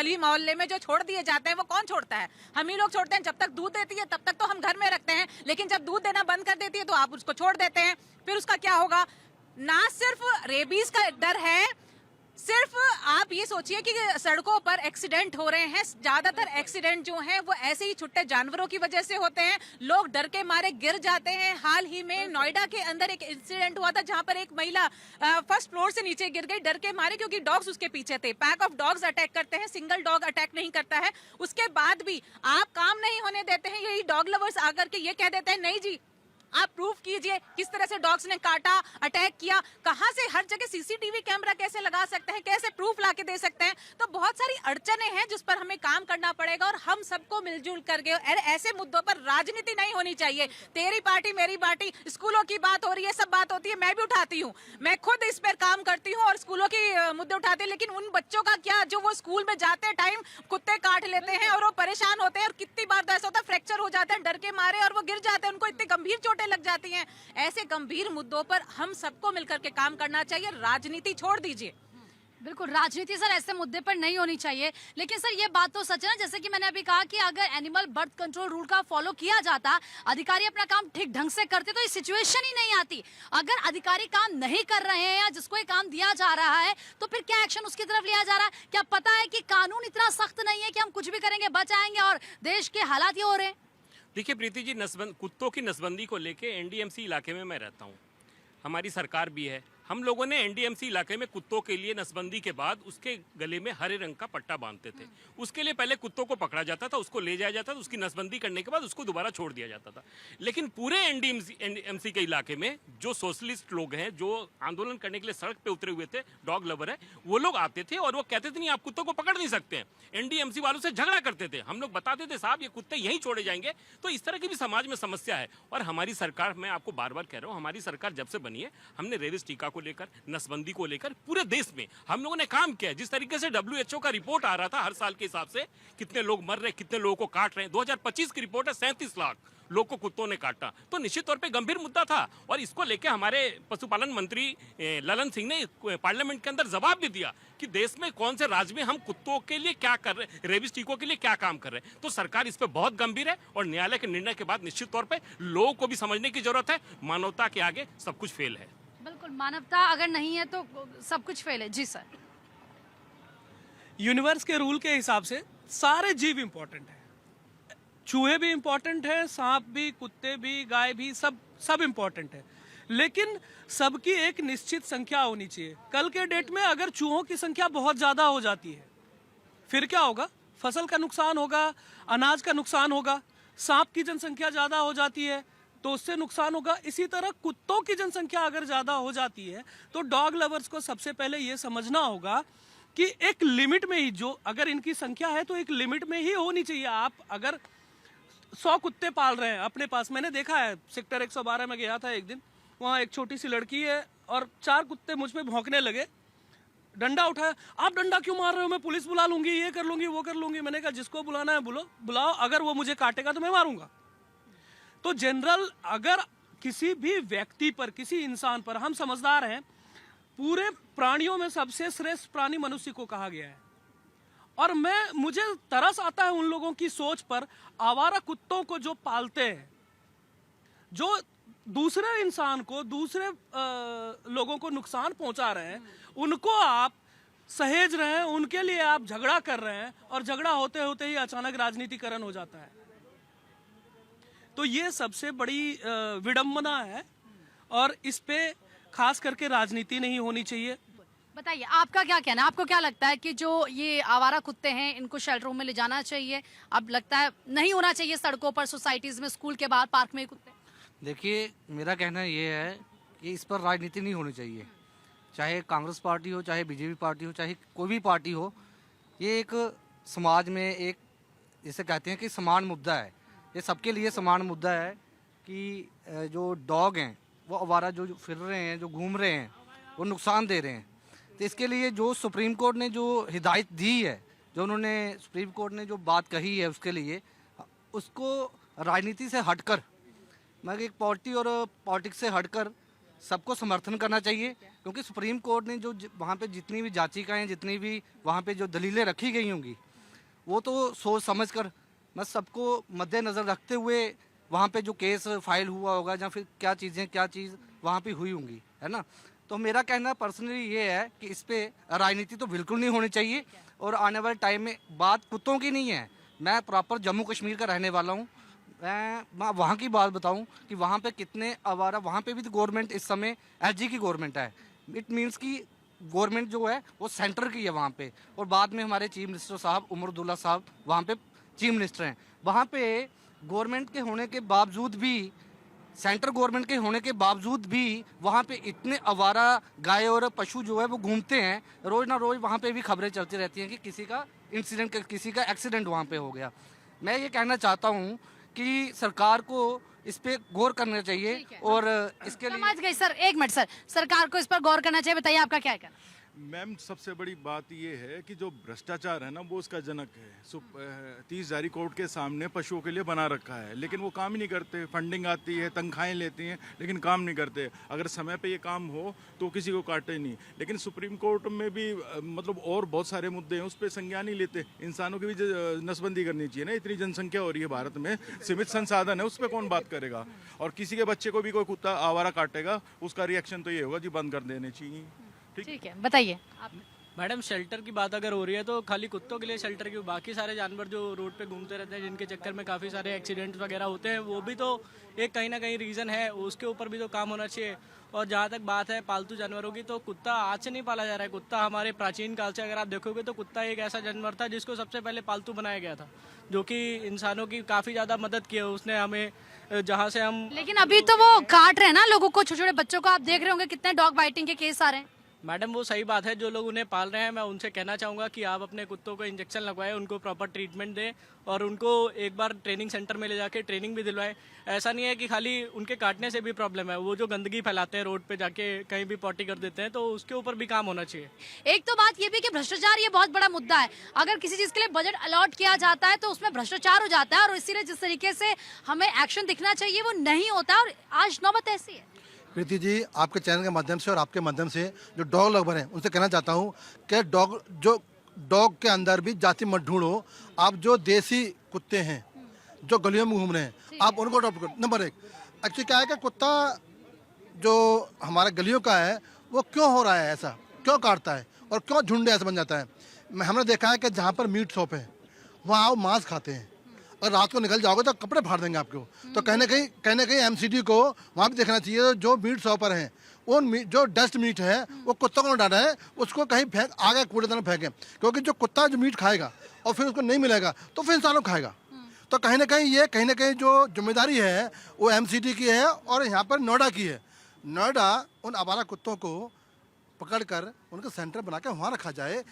गली मोहल्ले में जो छोड़ दिए जाते हैं वो कौन छोड़ता है? हम ही लोग छोड़ते हैं। जब तक दूध देती है तब तक तो हम घर में रखते हैं, लेकिन जब दूध देना बंद कर देती है तो आप उसको छोड़ देते हैं। फिर उसका क्या होगा? ना सिर्फ रेबीज का डर है, सिर्फ आप ये सोचिए कि सड़कों पर एक्सीडेंट हो रहे हैं। ज्यादातर एक्सीडेंट जो हैं वो ऐसे ही छुट्टे जानवरों की वजह से होते हैं। लोग डर के मारे गिर जाते हैं। हाल ही में नोएडा के अंदर एक इंसिडेंट हुआ था जहां पर एक महिला फर्स्ट फ्लोर से नीचे गिर गई डर के मारे, क्योंकि डॉग्स उसके पीछे थे। पैक ऑफ डॉग्स अटैक करते हैं, सिंगल डॉग अटैक नहीं करता है। उसके बाद भी आप काम नहीं होने देते हैं। यही डॉग लवर्स आकर के ये कह देते हैं, नहीं जी आप प्रूफ कीजिए किस तरह से डॉग्स ने काटा, अटैक किया, कहां से, हर जगह सीसीटीवी कैमरा कैसे लगा सकते हैं, कैसे प्रूफ लाके दे सकते हैं। तो बहुत सारी अड़चने हैं जिस पर हमें काम करना पड़ेगा और हम सबको मिलजुल करके ऐसे मुद्दों पर राजनीति नहीं होनी चाहिए। तेरी पार्टी मेरी पार्टी, स्कूलों की बात हो रही है, सब बात होती है, मैं भी उठाती हूँ, मैं खुद इस पर काम करती हूँ और स्कूलों की मुद्दे उठाती हूँ। लेकिन उन बच्चों का क्या जो वो स्कूल में जाते टाइम कुत्ते काट लेते हैं और वो परेशान होते हैं, और कितनी बार तो ऐसा होता है फ्रैक्चर हो जाता है डर के मारे और वो गिर जाते हैं, उनको इतनी गंभीर चोटें लग जाती हैं। ऐसे गंभीर मुद्दों पर हम सबको मिलकर के काम करना चाहिए, राजनीति छोड़ दीजिए। बिल्कुल, राजनीति सर ऐसे मुद्दे पर नहीं होनी चाहिए। लेकिन सर ये बात तो सच है ना, जैसे कि मैंने अभी कहा कि अगर एनिमल बर्थ कंट्रोल रूल का फॉलो किया जाता, अधिकारी अपना काम ठीक ढंग से करते तो ये सिचुएशन ही नहीं आती। अगर अधिकारी काम नहीं कर रहे हैं या जिसको ये काम दिया जा रहा है तो फिर क्या एक्शन उसकी तरफ लिया जा रहा है? क्या पता है कि कानून इतना सख्त नहीं है कि हम कुछ भी करेंगे बच आएंगे और देश के हालात ये हो रहे हैं? देखिए प्रीति जी, कुत्तों की नसबंदी को लेके एनडीएमसी इलाके में मैं रहता हूँ, हमारी सरकार भी है। हम लोगों ने एनडीएमसी इलाके में कुत्तों के लिए नसबंदी के बाद उसके गले में हरे रंग का पट्टा बांधते थे। उसके लिए पहले कुत्तों को पकड़ा जाता था, उसको ले जाया जाता था, उसकी नसबंदी करने के बाद उसको दोबारा छोड़ दिया जाता था। लेकिन पूरे एनडीएमसी के इलाके में जो सोशलिस्ट लोग हैं, जो आंदोलन करने के लिए सड़क पे उतरे हुए थे, डॉग लवर है, वो लोग आते थे और वो कहते थे नहीं आप कुत्तों को पकड़ नहीं सकते हैं। एनडीएमसी वालों से झगड़ा करते थे। हम लोग बताते थे साहब ये कुत्ते यहीं छोड़े जाएंगे। तो इस तरह की भी समाज में समस्या है। और हमारी सरकार, मैं आपको बार बार कह रहा हूँ, हमारी सरकार जब से बनी है हमने रेबीज टीका को लेकर, नसबंदी को लेकर पूरे देश में हम लोगों ने काम किया है। जिस तरीके से WHO का रिपोर्ट आ रहा था हर साल के हिसाब से कितने लोग मर रहे, कितने लोगों को काट रहे हैं, 2025 की रिपोर्ट है 37 लाख लोग को कुत्तों ने काटा। तो निश्चित तौर पे गंभीर मुद्दा था और इसको लेके हमारे पशुपालन मंत्री ललन सिंह ने पार्लियामेंट के अंदर जवाब भी दिया कि देश में कौन से राज्य में हम कुत्तों के लिए क्या कर रहे हैं, रेबीज टीकों के लिए क्या काम कर रहे हैं। तो सरकार इस पे बहुत गंभीर है और न्यायालय के निर्णय के बाद निश्चित तौर पे लोगों को भी समझने की जरूरत है, मानवता के आगे सब कुछ फेल है। बिल्कुल, मानवता अगर नहीं है तो सब कुछ फेल है। जी सर, यूनिवर्स के रूल के हिसाब से सारे जीव इंपॉर्टेंट है, चूहे भी इंपॉर्टेंट है, सांप भी, कुत्ते भी, गाय भी, सब इंपॉर्टेंट है। लेकिन सबकी एक निश्चित संख्या होनी चाहिए। कल के डेट में अगर चूहों की संख्या बहुत ज्यादा हो जाती है फिर क्या होगा? फसल का नुकसान होगा, अनाज का नुकसान होगा। सांप की जनसंख्या ज्यादा हो जाती है तो उससे नुकसान होगा। इसी तरह कुत्तों की जनसंख्या अगर ज्यादा हो जाती है तो डॉग लवर्स को सबसे पहले ये समझना होगा कि एक लिमिट में ही, जो अगर इनकी संख्या है तो एक लिमिट में ही होनी चाहिए। आप अगर 100 कुत्ते पाल रहे हैं अपने पास, मैंने देखा है सेक्टर 112 में गया था एक दिन, वहाँ एक छोटी सी लड़की है और 4 कुत्ते मुझ पे भौंकने लगे, डंडा उठाया, आप डंडा क्यों मार रहे हो, मैं पुलिस बुला लूंगी, ये कर लूंगी, वो कर लूंगी। मैंने कहा जिसको बुलाना है बुलाओ, अगर वो मुझे काटेगा तो मैं मारूंगा। तो जनरल अगर किसी भी व्यक्ति पर, किसी इंसान पर, हम समझदार हैं, पूरे प्राणियों में सबसे श्रेष्ठ प्राणी मनुष्य को कहा गया है। और मुझे तरस आता है उन लोगों की सोच पर, आवारा कुत्तों को जो पालते हैं, जो दूसरे इंसान को, दूसरे लोगों को नुकसान पहुंचा रहे हैं, उनको आप सहेज रहे हैं, उनके लिए आप झगड़ा कर रहे हैं और झगड़ा होते होते ही अचानक राजनीतिकरण हो जाता है। तो ये सबसे बड़ी विडंबना है और इस पे खास करके राजनीति नहीं होनी चाहिए। बताइए आपका क्या कहना है? आपको क्या लगता है कि जो ये आवारा कुत्ते हैं इनको शेल्टरों में ले जाना चाहिए? अब लगता है नहीं होना चाहिए सड़कों पर, सोसाइटीज में, स्कूल के बाहर, पार्क में कुत्ते? देखिए मेरा कहना ये है कि इस पर राजनीति नहीं होनी चाहिए, चाहे कांग्रेस पार्टी हो, चाहे बीजेपी पार्टी हो, चाहे कोई भी पार्टी हो। ये एक समाज में एक, जैसे कहते हैं कि समान मुद्दा है, ये सबके लिए समान मुद्दा है कि जो डॉग हैं वो आवारा जो फिर रहे हैं, जो घूम रहे हैं, वो नुकसान दे रहे हैं। तो इसके लिए जो सुप्रीम कोर्ट ने जो हिदायत दी है, जो उन्होंने सुप्रीम कोर्ट ने जो बात कही है, उसके लिए उसको राजनीति से हटकर, मैं एक पार्टी और पॉलिटिक्स से हटकर सबको समर्थन करना चाहिए। क्योंकि सुप्रीम कोर्ट ने जो वहाँ पे जितनी भी याचिकाएं, जितनी भी वहाँ पे जो दलीलें रखी गई होंगी, वो तो सोच समझ कर, मैं सबको मद्देनज़र रखते हुए वहाँ पे जो केस फाइल हुआ होगा या फिर क्या चीज़ वहाँ पे हुई होंगी, है ना। तो मेरा कहना पर्सनली ये है कि इस पे राजनीति तो बिल्कुल नहीं होनी चाहिए। और आने वाले टाइम में बात कुत्तों की नहीं है, मैं प्रॉपर जम्मू कश्मीर का रहने वाला हूँ। मैं वहाँ की बात बताऊँ कि वहाँ पे कितने आवारा, वहाँ पे भी तो गवर्नमेंट इस समय एसजी की गवर्नमेंट है। इट मीन्स कि गवर्नमेंट जो है वो सेंटर की है वहाँ पे। और बाद में हमारे चीफ मिनिस्टर साहब उमर अब्दुल्ला साहब वहाँ पे चीफ मिनिस्टर हैं। वहाँ पे गवर्नमेंट के होने के बावजूद भी, सेंट्रल गवर्नमेंट के होने के बावजूद भी वहाँ पे इतने आवारा गाय और पशु जो है वो घूमते हैं। रोज़ ना रोज़ वहाँ पे भी खबरें चलती रहती हैं कि किसी का इंसिडेंट, किसी का एक्सीडेंट वहाँ पे हो गया। मैं ये कहना चाहता हूँ कि सरकार को इस पे गौर करना चाहिए। और इसके लिए समझ गई सर, एक मिनट सर, सरकार को इस पर गौर करना चाहिए। बताइए आपका क्या है कहना? मैम, सबसे बड़ी बात ये है कि जो भ्रष्टाचार है ना वो उसका जनक है। 30 जारी कोर्ट के सामने पशुओं के लिए बना रखा है, लेकिन वो काम ही नहीं करते। फंडिंग आती है, तनख्वाहें लेती हैं, लेकिन काम नहीं करते। अगर समय पे ये काम हो तो किसी को काटे नहीं। लेकिन सुप्रीम कोर्ट में भी मतलब और बहुत सारे मुद्दे हैं, उस पर संज्ञान नहीं लेते। इंसानों की भी नसबंदी करनी चाहिए ना, इतनी जनसंख्या हो रही है भारत में, सीमित संसाधन है, उस पर कौन बात करेगा। और किसी के बच्चे को भी कोई कुत्ता आवारा काटेगा, उसका रिएक्शन तो ये होगा जी बंद कर देने चाहिए। ठीक है, बताइए आप। मैडम, शेल्टर की बात अगर हो रही है तो खाली कुत्तों के लिए शेल्टर क्यों, बाकी सारे जानवर जो रोड पे घूमते रहते हैं जिनके चक्कर में काफ़ी सारे एक्सीडेंट्स वगैरह होते हैं, वो भी तो एक कहीं ना कहीं रीज़न है। उसके ऊपर भी तो काम होना चाहिए। और जहाँ तक बात है पालतू जानवरों की, तो कुत्ता आज से नहीं पाला जा रहा है। कुत्ता हमारे प्राचीन काल से अगर आप देखोगे तो कुत्ता एक ऐसा जानवर था जिसको सबसे पहले पालतू बनाया गया था, जो कि इंसानों की काफ़ी ज़्यादा मदद की है उसने हमें, जहाँ से हम। लेकिन अभी तो वो काट रहे हैं ना लोगों को, छोटे छोटे बच्चों को। आप देख रहे होंगे कितने डॉग बाइटिंग के केस आ रहे हैं। मैडम, वो सही बात है। जो लोग उन्हें पाल रहे हैं, मैं उनसे कहना चाहूँगा कि आप अपने कुत्तों को इंजेक्शन लगवाएं, उनको प्रॉपर ट्रीटमेंट दें और उनको एक बार ट्रेनिंग सेंटर में ले जाके ट्रेनिंग भी दिलवाएं। ऐसा नहीं है कि खाली उनके काटने से भी प्रॉब्लम है, वो जो गंदगी फैलाते हैं रोड पे जाके कहीं भी पॉटी कर देते हैं, तो उसके ऊपर भी काम होना चाहिए। एक तो बात ये भी कि भ्रष्टाचार ये बहुत बड़ा मुद्दा है। अगर किसी चीज के लिए बजट अलॉट किया जाता है तो उसमें भ्रष्टाचार हो जाता है, और इसीलिए जिस तरीके से हमें एक्शन दिखना चाहिए वो नहीं होता, और आज नौबत ऐसी है। प्रीति जी, आपके चैनल के माध्यम से और आपके माध्यम से जो डॉग लवर हैं उनसे कहना चाहता हूँ कि डॉग के अंदर भी जाति मत ढूंढो। आप जो देसी कुत्ते हैं जो गलियों में घूम रहे हैं आप उनको अडॉप्ट करो। नंबर 1, एक्चुअली क्या है कि कुत्ता जो हमारा गलियों का है वो क्यों हो रहा है ऐसा, क्यों काटता है और क्यों झुंड ऐसा बन जाता है। हमने देखा है कि जहाँ पर मीट शॉप है वहाँ आप मांस खाते हैं, और रात को निकल जाओगे तो कपड़े फाड़ देंगे आपको। तो कहीं ना कहीं एमसीडी को वहाँ भी देखना चाहिए। जो मीट शॉपर हैं उन जो डस्ट मीट है वो कुत्तों को डाला है, उसको कहीं फेंक आगे कूड़ेदान में फेंकें, क्योंकि जो कुत्ता जो मीट खाएगा और फिर उसको नहीं मिलेगा तो फिर इंसानों को खाएगा। तो कहीं ना कहीं जो जिम्मेदारी है वो एमसीडी की है और यहाँ पर नोएडा की है। नोएडा उन आवारा कुत्तों को पकड़कर उनका सेंटर बना के वहाँ रखा जाए